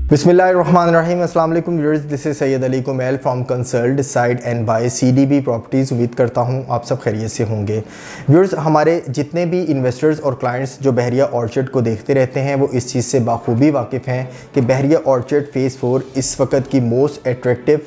बिस्मिल्लाहिर्रहमानिर्रहीम अस्सलाम वालेकुम viewers, this is Syed Ali Kumail from consult decide and buy CDB properties. उम्मीद करता हूँ आप सब खैरियत से होंगे। व्यूअर्स, हमारे जितने भी इन्वेस्टर्स और क्लाइंट्स जो बहरिया ऑर्चर्ड को देखते रहते हैं वो इस चीज़ से बाखूबी वाकिफ़ हैं कि बहरिया ऑर्चर्ड फ़ेज़ 4 इस वक्त की मोस्ट एट्रैक्टिव,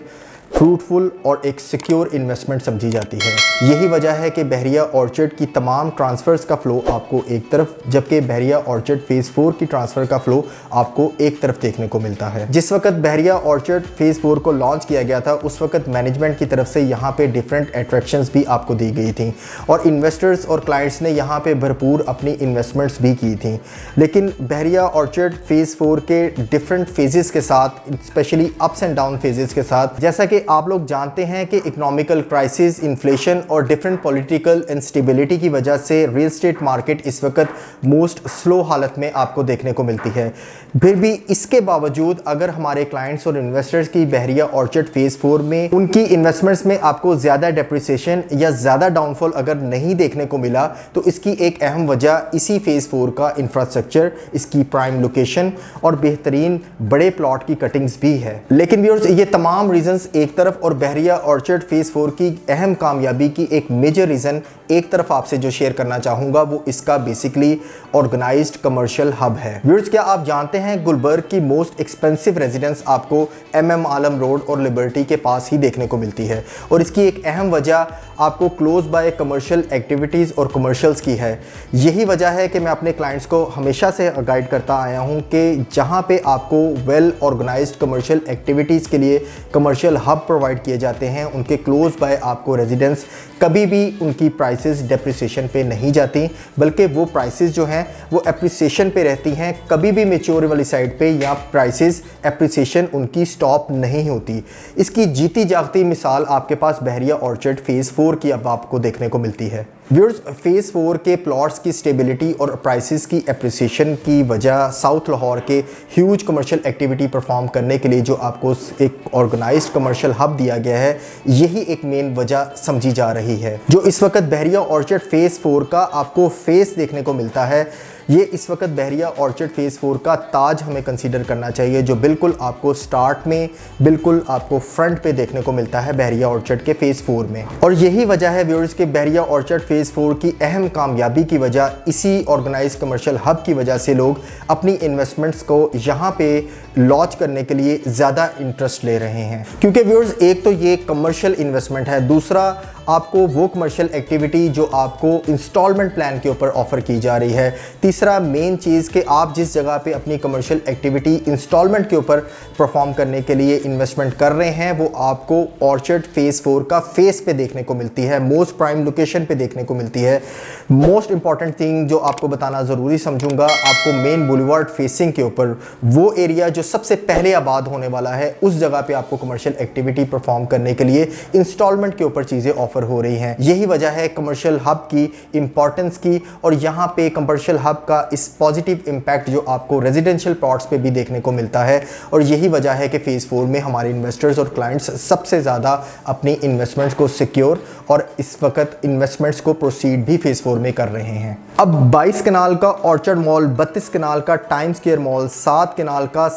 फ्रूटफुल और एक सिक्योर इन्वेस्टमेंट समझी जाती है। यही वजह है कि बहरिया ऑर्चर्ड की तमाम ट्रांसफ़र्स का फ़्लो आपको एक तरफ, जबकि बहरिया ऑर्चर्ड फ़ेज़ 4 की ट्रांसफ़र का फ़्लो आपको एक तरफ देखने को मिलता है। जिस वक्त बहरिया ऑर्चर्ड फ़ेज़ 4 को लॉन्च किया गया था उस वक्त मैनेजमेंट की तरफ से यहाँ पे डिफरेंट अट्रैक्शंस भी आपको दी गई थी और इन्वेस्टर्स और क्लाइंट्स ने यहाँ पे भरपूर अपनी इन्वेस्टमेंट्स भी की थी। लेकिन बहरिया ऑर्चर्ड फ़ेज़ 4 के डिफरेंट फेजेस के साथ, specially ups and down phases के साथ, जैसा कि आप लोग जानते हैं कि इकोनॉमिकल क्राइसिस, इन्फ्लेशन और डिफरेंट पॉलिटिकल इंस्टेबिलिटी की वजह से रियल एस्टेट मार्केट इस वक्त मोस्ट स्लो हालत में आपको देखने को मिलती है। फिर भी इसके बावजूद अगर हमारे क्लाइंट्स और इन्वेस्टर्स की बहरिया ऑर्चर्ड फ़ेज़ 4 में उनकी इन्वेस्टमेंट्स में आपको ज़्यादा डेप्रिसिएशन या ज़्यादा डाउनफॉल अगर नहीं देखने को मिला तो इसकी एक अहम वजह इसी फ़ेज़ 4 का इंफ्रास्ट्रक्चर, इसकी प्राइम लोकेशन और बेहतरीन बड़े प्लॉट की कटिंग्स भी है। लेकिन व्यूअर्स, ये तमाम रीजंस एक तरफ और बहरिया ऑर्चर्ड फ़ेज़ 4 की अहम कामयाबी की एक मेजर रीज़न एक तरफ आपसे जो शेयर करना चाहूँगा वो इसका बेसिकली ऑर्गेनाइज्ड कमर्शियल हब है। व्यूअर्स, क्या आप जानते हैं गुलबर्ग की मोस्ट एक्सपेंसिव रेजिडेंस आपको MM आलम रोड और लिबर्टी के पास ही देखने को मिलती है और इसकी एक अहम वजह आपको क्लोज बाय कमर्शियल एक्टिविटीज़ और कमर्शियल्स की है। यही वजह है कि मैं अपने क्लाइंट्स को हमेशा से गाइड करता आया हूँ कि जहाँ पे आपको वेल ऑर्गेनाइज्ड कमर्शियल एक्टिविटीज़ के लिए कमर्शियल हब प्रोवाइड किए जाते हैं, उनके क्लोज बाय आपको रेजिडेंस कभी भी उनकी प्राइसेस डेप्रिसिएशन पे नहीं जाती, बल्कि वो प्राइसेस जो हैं वो एप्रिसिएशन पे रहती हैं। कभी भी मैच्योर वाली साइड पे या प्राइसेस एप्रिसिएशन उनकी स्टॉप नहीं होती। इसकी जीती जागती मिसाल आपके पास बहरिया ऑर्चर्ड फ़ेज़ 4 की अब आपको देखने को मिलती है। व्यूअर्स, फ़ेज़ 4 के प्लॉट्स की स्टेबिलिटी और प्राइसेस की एप्रिसिएशन की वजह साउथ लाहौर के ह्यूज कमर्शियल एक्टिविटी परफॉर्म करने के लिए जो आपको एक ऑर्गेनाइज्ड कमर्शियल हब दिया गया है, यही एक मेन वजह समझी जा रही है। जो इस वक्त बहरिया ऑर्चर्ड फ़ेज़ 4 का आपको फेस देखने को मिलता है, ये इस वक्त बहरिया ऑर्चर्ड फ़ेज़ 4 का ताज हमें कंसीडर करना चाहिए, जो बिल्कुल आपको स्टार्ट में बिल्कुल आपको फ्रंट पे देखने को मिलता है बहरिया ऑर्चर्ड के फ़ेज़ 4 में। और यही वजह है व्यूअर्स कि बहरिया ऑर्चर्ड फ़ेज़ 4 की अहम कामयाबी की वजह इसी ऑर्गेनाइज्ड कमर्शियल हब की वजह से लोग अपनी इन्वेस्टमेंट्स को यहाँ पे लॉन्च करने के लिए ज़्यादा इंटरेस्ट ले रहे हैं। क्योंकि व्यूअर्स, एक तो ये कमर्शियल इन्वेस्टमेंट है, दूसरा आपको वो कमर्शियल एक्टिविटी जो आपको इंस्टॉलमेंट प्लान के ऊपर ऑफ़र की जा रही है, तीसरा मेन चीज़ कि आप जिस जगह पे अपनी कमर्शियल एक्टिविटी इंस्टॉलमेंट के ऊपर परफॉर्म करने के लिए इन्वेस्टमेंट कर रहे हैं वो आपको ऑर्चर्ड फ़ेज़ 4 का फेस पे देखने को मिलती है, मोस्ट प्राइम लोकेशन पे देखने को मिलती है। मोस्ट इंपॉर्टेंट थिंग जो आपको बताना ज़रूरी समझूंगा, आपको मेन बुलेवार्ड फेसिंग के ऊपर वो एरिया जो सबसे पहले आबाद होने वाला है, उस जगह पे आपको कमर्शियल एक्टिविटी परफॉर्म करने के लिए इंस्टॉलमेंट के ऊपर चीज़ें ऑफर हो रही हैं। यही वजह है कमर्शियल हब की इंपॉर्टेंस की और यहाँ पे कमर्शियल हब का इस पॉजिटिव इम्पैक्ट जो आपको रेजिडेंशियल प्लॉट्स पे भी देखने को मिलता है। और यही वजह है कि फ़ेज़ 4 में हमारे इन्वेस्टर्स और क्लाइंट्स सबसे ज़्यादा अपनी इन्वेस्टमेंट्स को सिक्योर और इस वक्त इन्वेस्टमेंट्स को प्रोसीड भी फ़ेज़ 4 में कर रहे हैं। अब 22 कनाल का ऑर्चर्ड मॉल, 32 कनाल का टाइम स्क्वायर मॉल, 7 कनाल का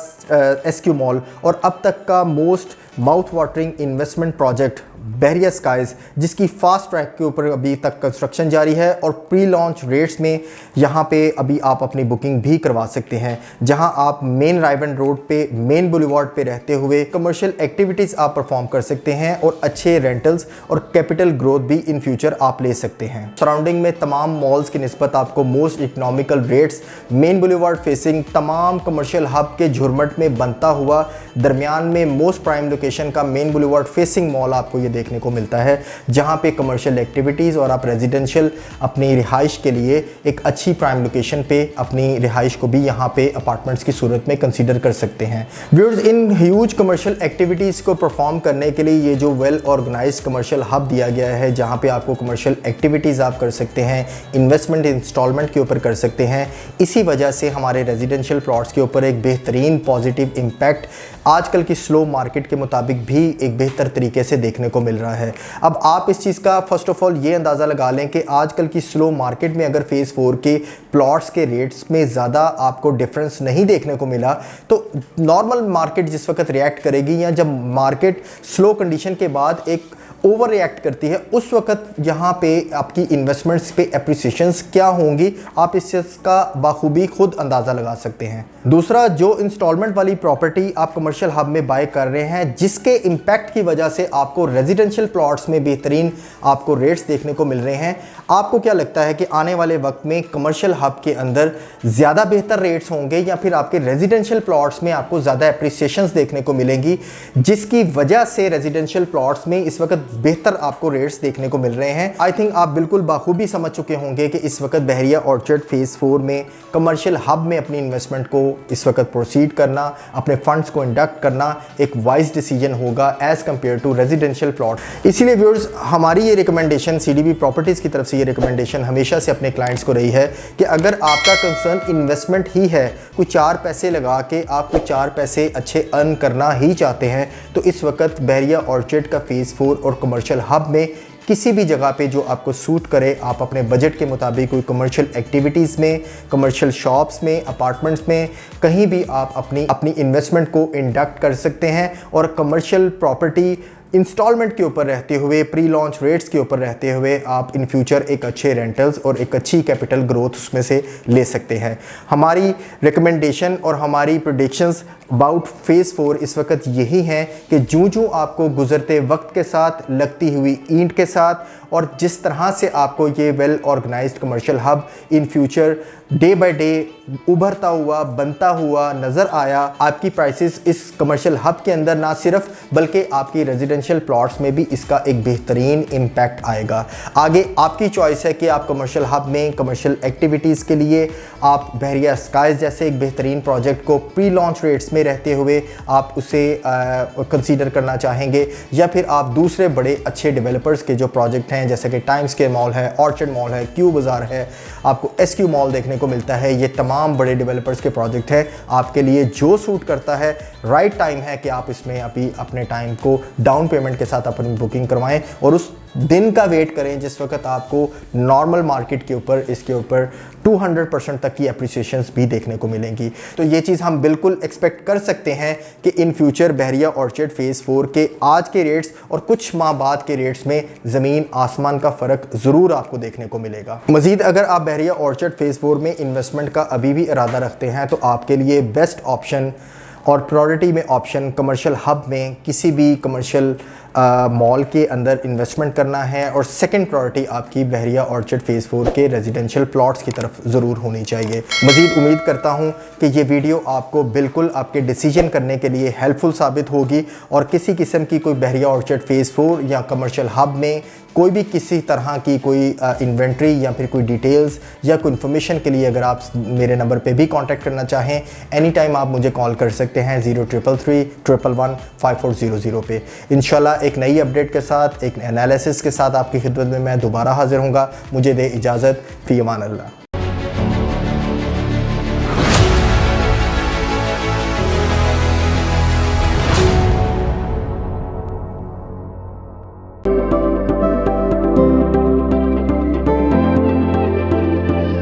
SQ मॉल और अब तक का most mouth watering investment project Bahria Skies, जिसकी फास्ट ट्रैक के ऊपर अभी तक कंस्ट्रक्शन जारी है और प्री लॉन्च रेट्स में यहाँ पे अभी आप अपनी बुकिंग भी करवा सकते हैं, जहाँ आप मेन रायबंड रोड पे, मेन बुलेवार्ड पे रहते हुए कमर्शियल एक्टिविटीज़ आप परफॉर्म कर सकते हैं और अच्छे रेंटल्स और कैपिटल ग्रोथ भी इन फ्यूचर आप ले सकते हैं। सराउंडिंग में तमाम मॉल्स की निस्बत आपको most economical rates, main boulevard facing तमाम कमर्शियल हब के झुरमट में बनता हुआ दरमियान में मोस्ट प्राइम लोकेशन का मेन बुलेवार्ड फेसिंग मॉल आपको ये देखने को मिलता है, जहां पे कमर्शियल एक्टिविटीज़ और आप रेजिडेंशियल अपनी रिहाइश के लिए एक अच्छी प्राइम लोकेशन पे अपनी रिहाइश को भी यहाँ पे अपार्टमेंट्स की सूरत में कंसीडर कर सकते हैं। Viewers, in huge commercial activities को परफॉर्म करने के लिए ये जो वेल ऑर्गेनाइज्ड कमर्शियल हब दिया गया है, जहाँ पे आपको कमर्शियल एक्टिविटीज़ आप कर सकते हैं, इन्वेस्टमेंट इंस्टॉलमेंट के ऊपर कर सकते हैं, इसी वजह से हमारे रेजिडेंशियल प्लॉट्स के ऊपर एक बेहतरीन पॉजिटिव इम्पैक्ट आजकल की स्लो मार्केट के मुताबिक भी एक बेहतर तरीके से देखने को मिल रहा है। अब आप इस चीज़ का फर्स्ट ऑफ ऑल ये अंदाज़ा लगा लें कि आजकल की स्लो मार्केट में अगर फेज़ 4 के प्लॉट्स के रेट्स में ज़्यादा आपको डिफरेंस नहीं देखने को मिला तो नॉर्मल मार्केट जिस वक्त रिएक्ट करेगी या जब मार्केट स्लो कंडीशन के बाद एक ओवर रिएक्ट करती है उस वक्त यहाँ पे आपकी इन्वेस्टमेंट्स पे एप्रिसिएशंस क्या होंगी, आप इस चीज़ का बाखूबी खुद अंदाज़ा लगा सकते हैं। दूसरा, जो इंस्टॉलमेंट वाली प्रॉपर्टी आप कमर्शियल हब में बाय कर रहे हैं जिसके इम्पैक्ट की वजह से आपको रेजिडेंशियल प्लॉट्स में बेहतरीन आपको रेट्स देखने को मिल रहे हैं, आपको क्या लगता है कि आने वाले वक्त में कमर्शियल हब के अंदर ज़्यादा बेहतर रेट्स होंगे या फिर आपके रेजिडेंशियल प्लॉट्स में आपको ज़्यादा एप्रिसिएशंस देखने को मिलेंगी जिसकी वजह से रेजिडेंशियल प्लॉट्स में इस वक्त बेहतर आपको रेट्स देखने को मिल रहे हैं? आई थिंक आप बिल्कुल बाखूबी समझ चुके होंगे कि इस वक्त बहरिया ऑर्चर्ड फेज़ 4 में कमर्शियल हब में अपनी इन्वेस्टमेंट को इस वक्त प्रोसीड करना, अपने फंड्स को इंडक्ट करना एक वाइज डिसीजन होगा as compare to residential plot. इसीलिए व्यूअर्स, हमारी ये रिकमेंडेशन सीडीबी प्रॉपर्टीज़ की तरफ से ये रिकमेंडेशन हमेशा से अपने क्लाइंट्स को रही है कि अगर आपका कंसर्न इन्वेस्टमेंट ही है, कोई 4 पैसे लगा के आप कोई 4 पैसे अच्छे अर्न करना ही चाहते हैं, तो इस वक्त बहरिया ऑर्चर्ड का फेज़ 4 और कमर्शियल हब में किसी भी जगह पे जो आपको सूट करे, आप अपने बजट के मुताबिक कोई कमर्शियल एक्टिविटीज़ में, कमर्शियल शॉप्स में, अपार्टमेंट्स में, कहीं भी आप अपनी इन्वेस्टमेंट को इंडक्ट कर सकते हैं और कमर्शियल प्रॉपर्टी इंस्टॉलमेंट के ऊपर रहते हुए, प्री लॉन्च रेट्स के ऊपर रहते हुए आप इन फ्यूचर एक अच्छे रेंटल्स और एक अच्छी कैपिटल ग्रोथ उसमें से ले सकते हैं। हमारी रिकमेंडेशन और हमारी प्रेडिक्शंस अबाउट फेज़ 4 इस वक्त यही हैं कि जूं आपको गुजरते वक्त के साथ, लगती हुई ईंट के साथ और जिस तरह से आपको ये well organised commercial hub in future day by day उभरता हुआ, बनता हुआ नज़र आया, आपकी प्राइसेस इस कमर्शियल हब के अंदर ना सिर्फ बल्कि आपकी रेजिडेंशियल प्लॉट्स में भी इसका एक बेहतरीन इम्पैक्ट आएगा। आगे आपकी चॉइस है कि आप कमर्शियल हब में कमर्शियल एक्टिविटीज़ के लिए आप बहरिया स्काइज जैसे एक बेहतरीन प्रोजेक्ट को प्री लॉन्च रेट्स में रहते हुए आप उसे कंसीडर करना चाहेंगे या फिर आप दूसरे बड़े अच्छे डेवलपर्स के जो प्रोजेक्ट हैं जैसे कि टाइम्स स्क्वायर मॉल है, ऑर्चर्ड मॉल है, क्यू बाज़ार है, आपको SQ मॉल देखने को मिलता है, ये तमाम बड़े डेवलपर्स के प्रोजेक्ट है, आपके लिए जो सूट करता है राइट टाइम है कि आप इसमें अभी अपने टाइम को डाउन पेमेंट के साथ अपनी बुकिंग करवाएं और उस दिन का वेट करें जिस वक्त आपको नॉर्मल मार्केट के ऊपर इसके ऊपर 200% तक की एप्रिसिएशंस भी देखने को मिलेंगी। तो ये चीज़ हम बिल्कुल एक्सपेक्ट कर सकते हैं कि in future Bahria orchard phase 4 के आज के रेट्स और कुछ माह बाद के रेट्स में ज़मीन आसमान का फ़र्क ज़रूर आपको देखने को मिलेगा। मज़ीद अगर आप बहरिया ऑर्चर्ड फेज़ 4 में इन्वेस्टमेंट का अभी भी इरादा रखते हैं तो आपके लिए बेस्ट ऑप्शन और प्रायोरिटी में ऑप्शन कमर्शियल हब में किसी भी कमर्शियल मॉल के अंदर इन्वेस्टमेंट करना है और सेकंड प्रायोरिटी आपकी बहरिया ऑर्चर्ड फेज़ 4 के रेजिडेंशियल प्लॉट्स की तरफ ज़रूर होनी चाहिए। मज़ीद उम्मीद करता हूं कि ये वीडियो आपको बिल्कुल आपके डिसीजन करने के लिए हेल्पफुल साबित होगी और किसी किस्म की कोई बहरिया ऑर्चर्ड फेज़ 4 या कमर्शियल हब में कोई भी किसी तरह की कोई इन्वेंट्री या फिर कोई डिटेल्स या कोई इन्फॉर्मेशन के लिए अगर आप मेरे नंबर पे भी कांटेक्ट करना चाहें, एनी टाइम आप मुझे कॉल कर सकते हैं 0333 111 5400 पे। इंशाल्लाह एक नई अपडेट के साथ, एक एनालिसिस के साथ आपकी खिदमत में मैं दोबारा हाजिर हूँगा। मुझे दे इजाज़त, फ़ी अमान अल्लाह।